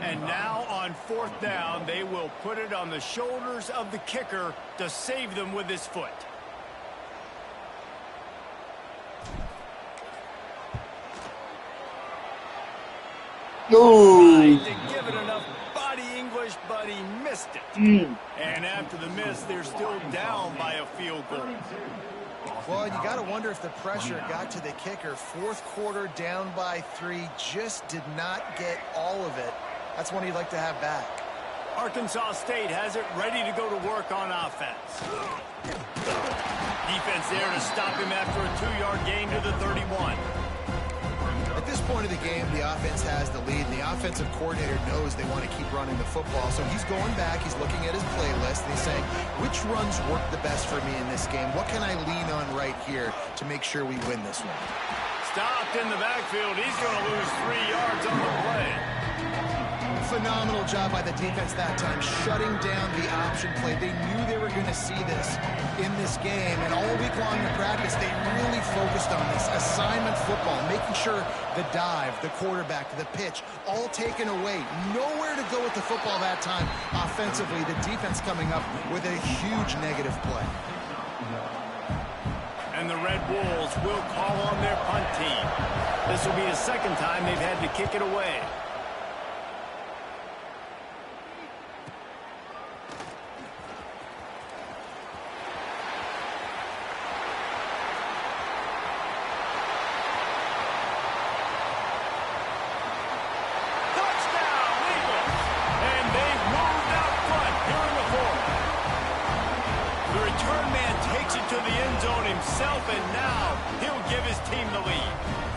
B: And now on 4th down, they will put it on the shoulders of the kicker to save them with his foot.
A: No.
B: Tried to give it enough body English, but he missed it. And after the miss, they're still down by a field goal.
D: Well, you got to wonder if the pressure got to the kicker. 4th quarter, down by 3, just did not get all of it. That's one you'd like to have back.
B: Arkansas State has it ready to go to work on offense. Defense there to stop him after a 2-yard gain to the 31.
D: At this point of the game, the offense has the lead, and the offensive coordinator knows they want to keep running the football. So he's going back, he's looking at his playlist, and he's saying, which runs work the best for me in this game? What can I lean on right here to make sure we win this one?
B: Stopped in the backfield. He's going to lose 3 yards on the play.
D: Phenomenal job by the defense that time, shutting down the option play. They knew they were going to see this in this game, and all week long in practice, they really focused on this assignment football, making sure the dive, the quarterback, the pitch, all taken away. Nowhere to go with the football that time offensively. The defense coming up with a huge negative play.
B: And the Red Wolves will call on their punt team. This will be the 2nd time they've had to kick it away. And now he'll give his team the lead.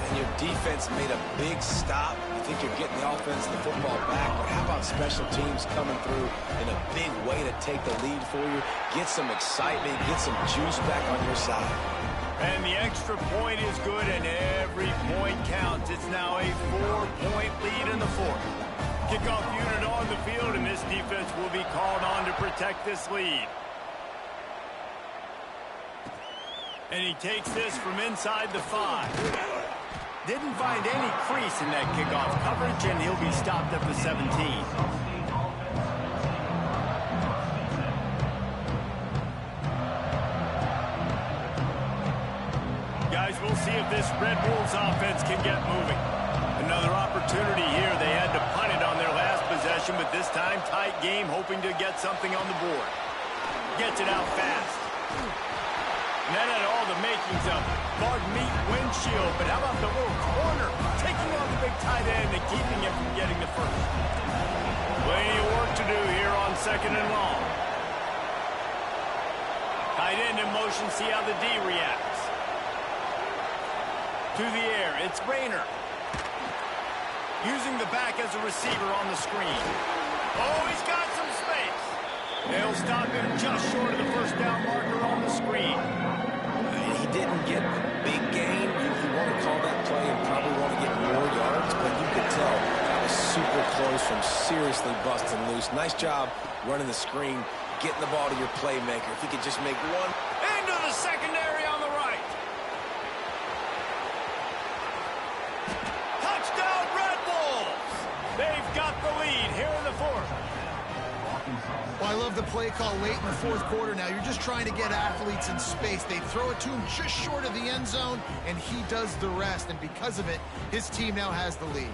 C: And your defense made a big stop. You think you're getting the offense the football back, but how about special teams coming through in a big way to take the lead for you? Get some excitement, get some juice back on your side.
B: And the extra point is good, and every point counts. It's now a 4-point lead in the 4th. Kickoff unit on the field, and this defense will be called on to protect this lead. And he takes this from inside the 5. Didn't find any crease in that kickoff coverage, and he'll be stopped at the 17. Guys, we'll see if this Red Wolves offense can get moving. Another opportunity here. They had to punt it on their last possession, but this time tight game, hoping to get something on the board. Gets it out fast. And that had all the makings of bug meat windshield, but how about the little corner taking on the big tight end and keeping him from getting the first? Plenty of work to do here on 2nd and long. Tight end in motion, see how the D reacts. To the air, it's Rayner. Using the back as a receiver on the screen. Oh, he's got some space. They'll stop him just short of the 1st down marker on the screen.
C: He didn't get big gain. You want to call that play and probably want to get more yards, but you could tell that was super close from seriously busting loose. Nice job running the screen, getting the ball to your playmaker. If he could just make one.
B: Into the secondary on the right. Touchdown, Red Wolves! They've got the lead here in the 4th.
D: Well, I love the play call late in the 4th quarter now. You're just trying to get athletes in space. They throw it to him just short of the end zone, and he does the rest. And because of it, his team now has the lead.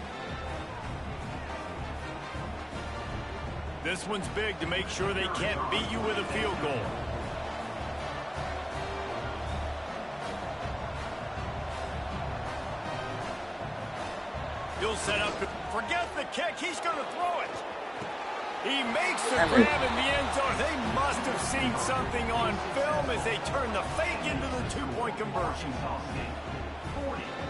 B: This one's big to make sure they can't beat you with a field goal. He'll set up. Forget the kick. He's going to throw it. He makes the grab in the end zone. They must have seen something on film as they turn the fake into the two-point conversion.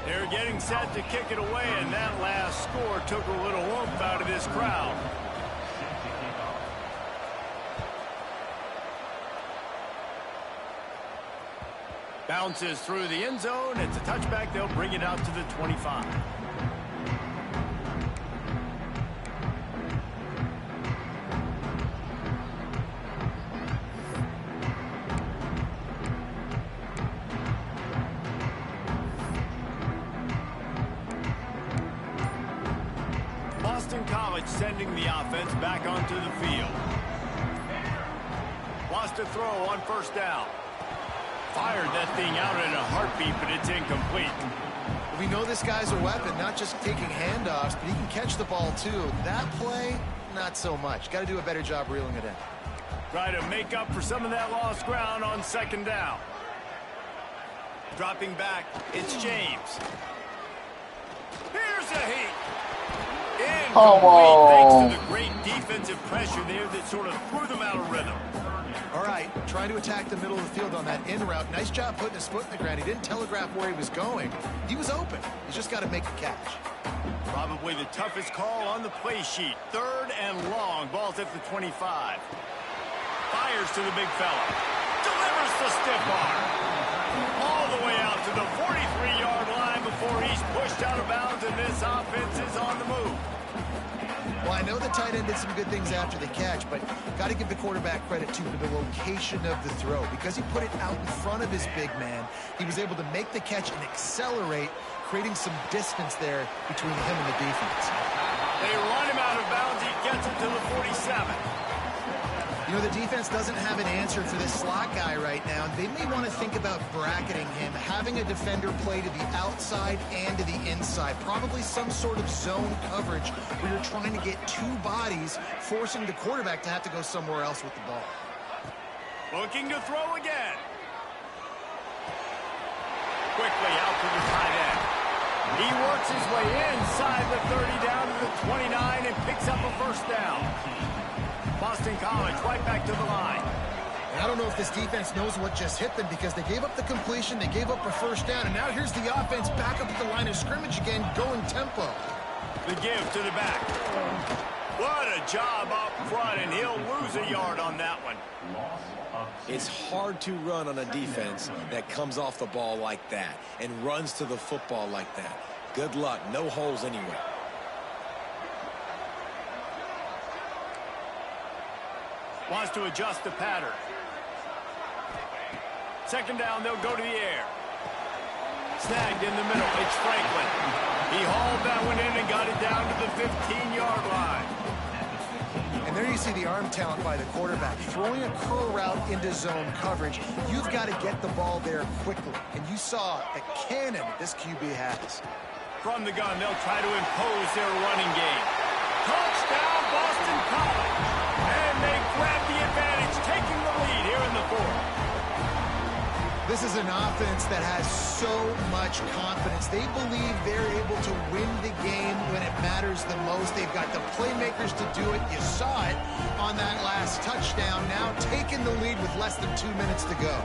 B: They're getting set to kick it away, and that last score took a little oomph out of this crowd. Bounces through the end zone. It's a touchback. They'll bring it out to the 25. Boston College sending the offense back onto the field. Lost a throw on first down. Fired that thing out in a heartbeat, but it's incomplete.
D: We know this guy's a weapon, not just taking handoffs, but he can catch the ball too. That play, not so much. Got to do a better job reeling it in.
B: Try to make up for some of that lost ground on second down. Dropping back, it's James. Here's a heat. Incomplete, thanks to the great defensive pressure there that sort of threw them out of rhythm.
D: All right, trying to attack the middle of the field on that in route. Nice job putting his foot in the ground. He didn't telegraph where he was going. He was open. He's just got to make a catch.
B: Probably the toughest call on the play sheet. 3rd and long. Ball's at the 25. Fires to the big fella. Delivers the stiff arm. All the way out to the 43-yard line before he's pushed out of bounds, and this offense is on the move.
D: Well, I know the tight end did some good things after the catch, but got to give the quarterback credit, too, for the location of the throw. Because he put it out in front of his big man, he was able to make the catch and accelerate, creating some distance there between him and the defense.
B: They run him out of bounds. He gets it to the 47.
D: You know, the defense doesn't have an answer for this slot guy right now. They may want to think about bracketing him, having a defender play to the outside and to the inside. Probably some sort of zone coverage where you're trying to get two bodies, forcing the quarterback to have to go somewhere else with the ball.
B: Looking to throw again. Quickly out to the tight end. He works his way inside the 30 down to the 29 and picks up a first down. Boston College right back to the line.
D: And I don't know if this defense knows what just hit them because they gave up the completion, they gave up a first down, and now here's the offense back up at the line of scrimmage again, going tempo.
B: The give to the back. What a job up front, and he'll lose a yard on that one.
C: It's hard to run on a defense that comes off the ball like that and runs to the football like that. Good luck. No holes anywhere.
B: Wants to adjust the pattern. Second down, they'll go to the air. Snagged in the middle. It's Franklin. He hauled that one in and got it down to the 15-yard line.
D: And there you see the arm talent by the quarterback. Throwing a curl route into zone coverage, you've got to get the ball there quickly. And you saw the cannon this QB has.
B: From the gun, they'll try to impose their running game. Touchdown, Boston College. And they grab the advantage, taking the lead here in the 4th.
D: This is an offense that has so much confidence. They believe they're able to win the game when it matters the most. They've got the playmakers to do it. You saw it on that last touchdown. Now taking the lead with less than 2 minutes to go.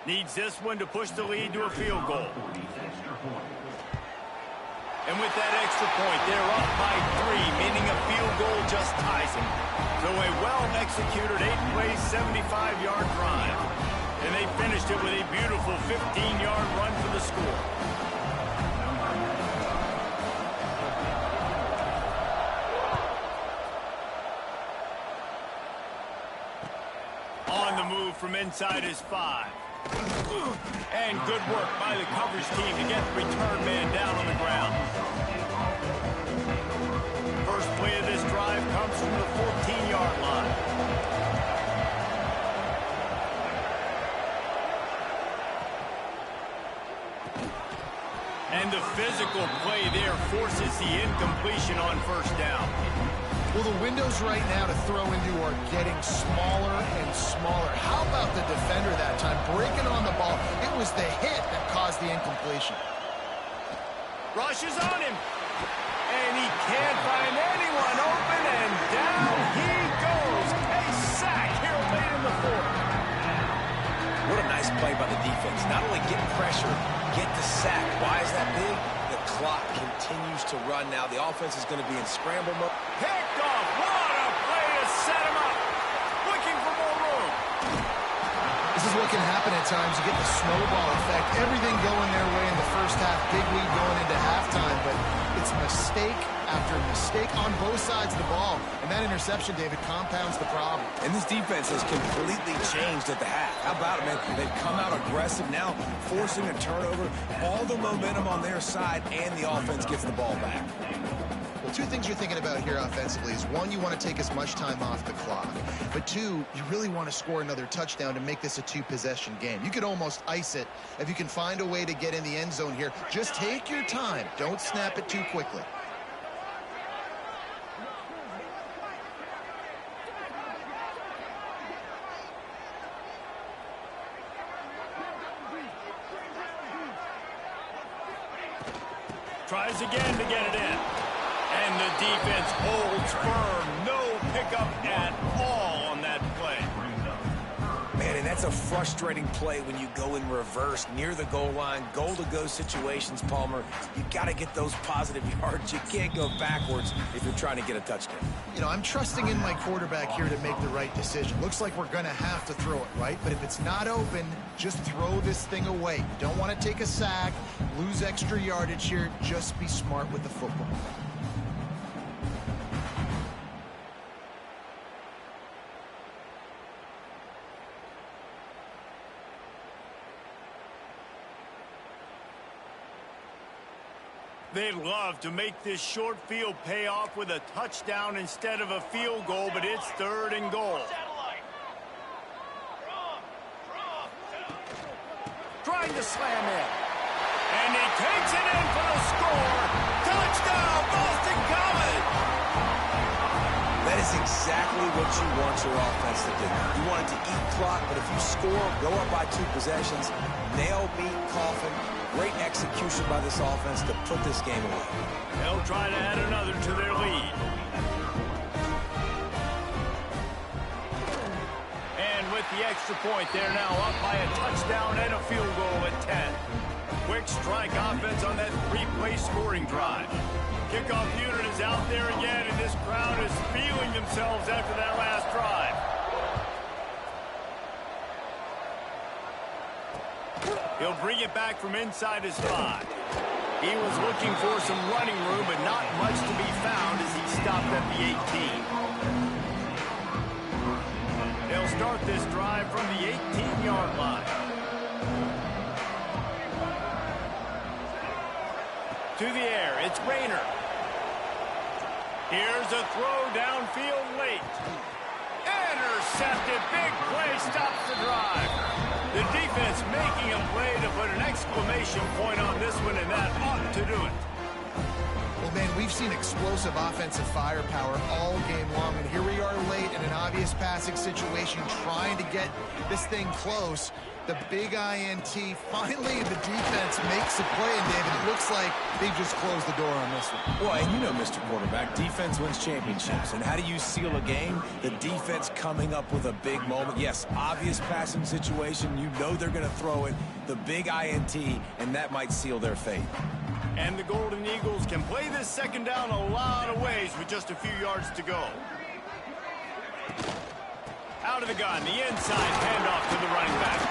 B: Needs this one to push the lead to a field goal. And with that extra point, they're up by 3, meaning a field goal just ties them. So a well-executed 8-play, 75-yard drive. And they finished it with a beautiful 15-yard run for the score. On the move from inside his 5. And good work by the coverage team to get the return man down on the ground. First play of this drive comes from the 14-yard line. And the physical play there forces the incompletion on first down.
D: Well, the windows right now to throw into are getting smaller and smaller. How about the defender that time breaking on the ball? It was the hit that caused the incompletion.
B: Rushes on him. And he can't find anyone open, and down he goes. A sack here late in the fourth.
C: What a nice play by the defense. Not only get pressure, get the sack. Why is that big? The clock continues to run now. The offense is going to be in scramble mode.
B: Picked off. What a play to set him up. Looking for more room.
D: This is what can happen at times. You get the snowball effect. Everything going their way in the first half. Big lead going into halftime, but it's mistake after mistake on both sides of the ball. And that interception, David, compounds the problem.
C: And this defense has completely changed at the half. How about it, man? They've come out aggressive now, forcing a turnover. All the momentum on their side, and the offense gets the ball back.
D: Well, two things you're thinking about here offensively is, one, you want to take as much time off the clock. But two, you really want to score another touchdown to make this a two-possession game. You could almost ice it if you can find a way to get in the end zone here. Just take your time. Don't snap it too quickly.
B: Tries again to get it in. And the defense holds firm. No pickup at all on that play.
C: Man, and that's a frustrating play when you go in reverse near the goal line, goal-to-go situations, Palmer. You got to get those positive yards. You can't go backwards if you're trying to get a touchdown.
D: You know, I'm trusting in my quarterback here to make the right decision. Looks like we're going to have to throw it, right? But if it's not open, just throw this thing away. You don't want to take a sack, lose extra yardage here. Just be smart with the football.
B: They'd love to make this short field pay off with a touchdown instead of a field goal, but it's 3rd and goal. Trying to slam in. And he takes it in for the score. Touchdown, Boston College!
C: That is exactly what you want your offense to do. You want it to eat clock, but if you score, go up by 2 possessions, nail, beat, coffin. Great execution by this offense to put this game away.
B: They'll try to add another to their lead. And with the extra point, they're now up by a touchdown and a field goal at 10. Quick strike offense on that 3-play scoring drive. Kickoff unit is out there again, and this crowd is feeling themselves after that last drive. He'll bring it back from inside his 5. He was looking for some running room, but not much to be found as he stopped at the 18. They'll start this drive from the 18-yard line. To the air, it's Rayner. Here's a throw downfield late. Intercepted, big play, stops the drive. The defense making a play to put an exclamation point on this one, and that ought to do it.
D: Well, man, we've seen explosive offensive firepower all game long, and here we are late in an obvious passing situation trying to get this thing close. The big INT, finally the defense makes a play, and David, it looks like they just closed the door on this one.
C: Well, and you know, Mr. Quarterback, defense wins championships. And how do you seal a game? The defense coming up with a big moment. Yes, obvious passing situation. You know they're going to throw it. The big INT, and that might seal their fate.
B: And the Golden Eagles can play this second down a lot of ways with just a few yards to go. Out of the gun, the inside handoff to the running back.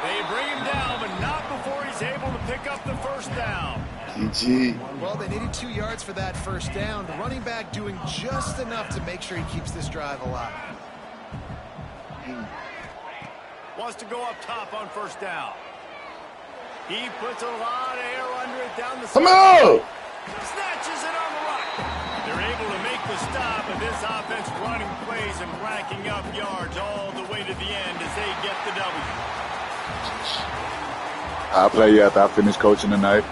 B: They bring him down, but not before he's able to pick up the first down.
A: GG.
D: Well, they needed 2 yards for that first down. The running back doing just enough to make sure he keeps this drive alive.
B: Wants to go up top on first down. He puts a lot of air under it down the
A: Come
B: side.
A: on!
B: Snatches it on the run. They're able to make the stop, and this offense running plays and racking up yards all the way to the end as they get the W.
A: I'll play you after I finish coaching tonight.